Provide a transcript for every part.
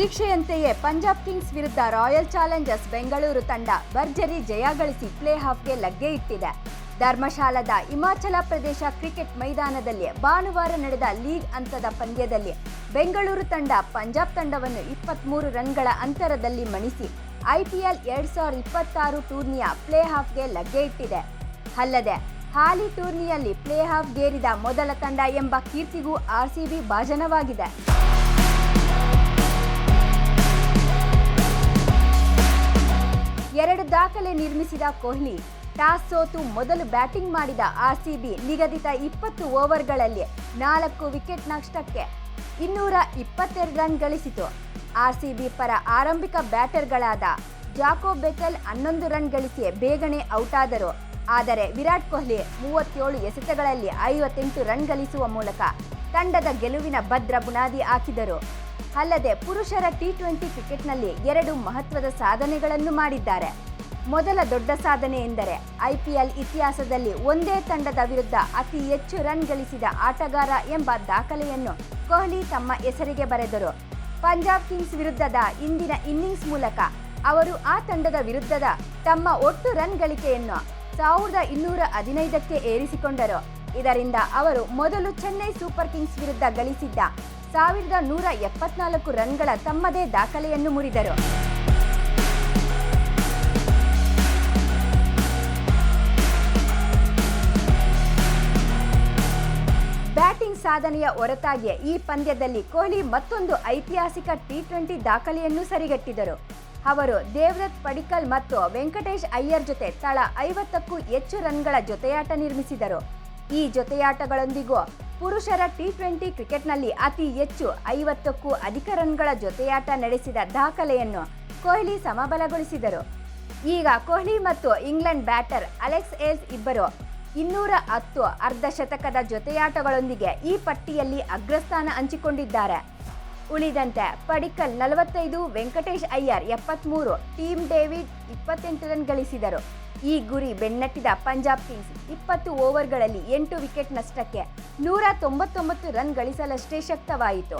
ನಿರೀಕ್ಷೆಯಂತೆಯೇ Punjab Kings ವಿರುದ್ಧ royal Challengers Bengaluru ತಂಡ ಭರ್ಜರಿ ಜಯ ಗಳಿಸಿ ಪ್ಲೇ ಆಫ್ಗೆ ಲಗ್ಗೆ ಇಟ್ಟಿದೆ. ಧರ್ಮಶಾಲಾದ ಹಿಮಾಚಲ ಪ್ರದೇಶ ಕ್ರಿಕೆಟ್ ಮೈದಾನದಲ್ಲಿ ಭಾನುವಾರ ನಡೆದ ಲೀಗ್ ಹಂತದ ಪಂದ್ಯದಲ್ಲಿ ಬೆಂಗಳೂರು ತಂಡ ಪಂಜಾಬ್ ತಂಡವನ್ನು 23 ರನ್ಗಳ ಅಂತರದಲ್ಲಿ ಮಣಿಸಿ IPL 2026 ಟೂರ್ನಿಯ ಪ್ಲೇ ಆಫ್ಗೆ ಲಗ್ಗೆ ಇಟ್ಟಿದೆ. ಅಲ್ಲದೆ ಹಾಲಿ ಟೂರ್ನಿಯಲ್ಲಿ ಪ್ಲೇ ಆಫ್ಗೇರಿದ ಮೊದಲ ತಂಡ ಎಂಬ ಕೀರ್ತಿಗೂ RCB ಭಾಜನವಾಗಿದೆ. ಎರಡು ದಾಖಲೆ ನಿರ್ಮಿಸಿದ ಕೊಹ್ಲಿ ಟಾಸ್ ಸೋತು ಮೊದಲು ಬ್ಯಾಟಿಂಗ್ ಮಾಡಿದ RCB ನಿಗದಿತ 20 ಓವರ್ಗಳಲ್ಲಿ 4 ವಿಕೆಟ್ ನಷ್ಟಕ್ಕೆ 222 ರನ್ ಗಳಿಸಿತು. RCB ಪರ ಆರಂಭಿಕ ಬ್ಯಾಟರ್ಗಳಾದ ಜಾಕೋಬ್ ಬೆಥೆಲ್ 11 ರನ್ ಗಳಿಸಿ ಬೇಗನೆ ಔಟ್ ಆದರು. ಆದರೆ ವಿರಾಟ್ ಕೊಹ್ಲಿ 37 ಎಸೆತಗಳಲ್ಲಿ 58 ರನ್ ಗಳಿಸುವ ಮೂಲಕ ತಂಡದ ಗೆಲುವಿನ ಭದ್ರ ಬುನಾದಿ ಹಾಕಿದರು. ಅಲ್ಲದೆ ಪುರುಷರ T20 ಕ್ರಿಕೆಟ್ನಲ್ಲಿ 2 ಮಹತ್ವದ ಸಾಧನೆಗಳನ್ನು ಮಾಡಿದ್ದಾರೆ. ಮೊದಲ ದೊಡ್ಡ ಸಾಧನೆ ಎಂದರೆ IPL ಇತಿಹಾಸದಲ್ಲಿ ಒಂದೇ ತಂಡದ ವಿರುದ್ಧ ಅತಿ ಹೆಚ್ಚು ರನ್ ಗಳಿಸಿದ ಆಟಗಾರ ಎಂಬ ದಾಖಲೆಯನ್ನು ಕೊಹ್ಲಿ ತಮ್ಮ ಹೆಸರಿಗೆ ಬರೆದರು. ಪಂಜಾಬ್ ಕಿಂಗ್ಸ್ ವಿರುದ್ಧದ ಇಂದಿನ ಇನ್ನಿಂಗ್ಸ್ ಮೂಲಕ ಅವರು ಆ ತಂಡದ ವಿರುದ್ಧದ ತಮ್ಮ ಒಟ್ಟು ರನ್ ಗಳಿಕೆಯನ್ನು 1215ಕ್ಕೆ ಏರಿಸಿಕೊಂಡರು. ಇದರಿಂದ ಅವರು ಮೊದಲು ಚೆನ್ನೈ ಸೂಪರ್ ಕಿಂಗ್ಸ್ ವಿರುದ್ಧ ಗಳಿಸಿದ್ದ 1174 ರನ್ಗಳ ತಮ್ಮದೇ ದಾಖಲೆಯನ್ನು ಮುರಿದರು. ಬ್ಯಾಟಿಂಗ್ ಸಾಧನೆಯ ಹೊರತಾಗಿಯೇ ಈ ಪಂದ್ಯದಲ್ಲಿ ಕೊಹ್ಲಿ ಮತ್ತೊಂದು ಐತಿಹಾಸಿಕ T20 ದಾಖಲೆಯನ್ನು ಸರಿಗಟ್ಟಿದರು. ಅವರು ದೇವದತ್ ಪಡಿಕ್ಕಲ್ ಮತ್ತು ವೆಂಕಟೇಶ್ ಅಯ್ಯರ್ ಜೊತೆ ತಲಾ 50ಕ್ಕೂ ಹೆಚ್ಚು ರನ್ಗಳ ಜೊತೆಯಾಟ ನಿರ್ಮಿಸಿದರು. ಈ ಜೊತೆಯಾಟಗಳೊಂದಿಗೂ ಪುರುಷರ T20 ಕ್ರಿಕೆಟ್ನಲ್ಲಿ ಅತಿ ಹೆಚ್ಚು 50ಕ್ಕೂ ಅಧಿಕ ರನ್ಗಳ ಜೊತೆಯಾಟ ನಡೆಸಿದ ದಾಖಲೆಯನ್ನು ಕೊಹ್ಲಿ ಸಮಬಲಗೊಳಿಸಿದರು. ಈಗ ಕೊಹ್ಲಿ ಮತ್ತು ಇಂಗ್ಲೆಂಡ್ ಬ್ಯಾಟರ್ ಅಲೆಕ್ಸ್ ಹೇಲ್ಸ್ ಇಬ್ಬರು 210 ಅರ್ಧ ಶತಕದ ಜೊತೆಯಾಟಗಳೊಂದಿಗೆ ಈ ಪಟ್ಟಿಯಲ್ಲಿ ಅಗ್ರಸ್ಥಾನ ಹಂಚಿಕೊಂಡಿದ್ದಾರೆ. ಉಳಿದಂತೆ Padikkal 45, Venkatesh Iyer 73, team David 28 run ಗಳಿಸಿದರು. ಈ ಗುರಿ ಬೆನ್ನಟ್ಟಿದ ಪಂಜಾಬ್ ಕಿಂಗ್ಸ್ 20 ಓವರ್ಗಳಲ್ಲಿ 8 ವಿಕೆಟ್ ನಷ್ಟಕ್ಕೆ 199 ರನ್ ಗಳಿಸಲಷ್ಟೇ ಶಕ್ತವಾಯಿತು.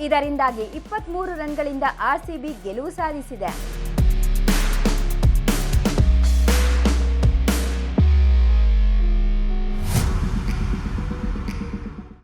ಇದರಿಂದಾಗಿ 23 ರನ್ಗಳಿಂದ RCB ಗೆಲುವು ಸಾಧಿಸಿದೆ.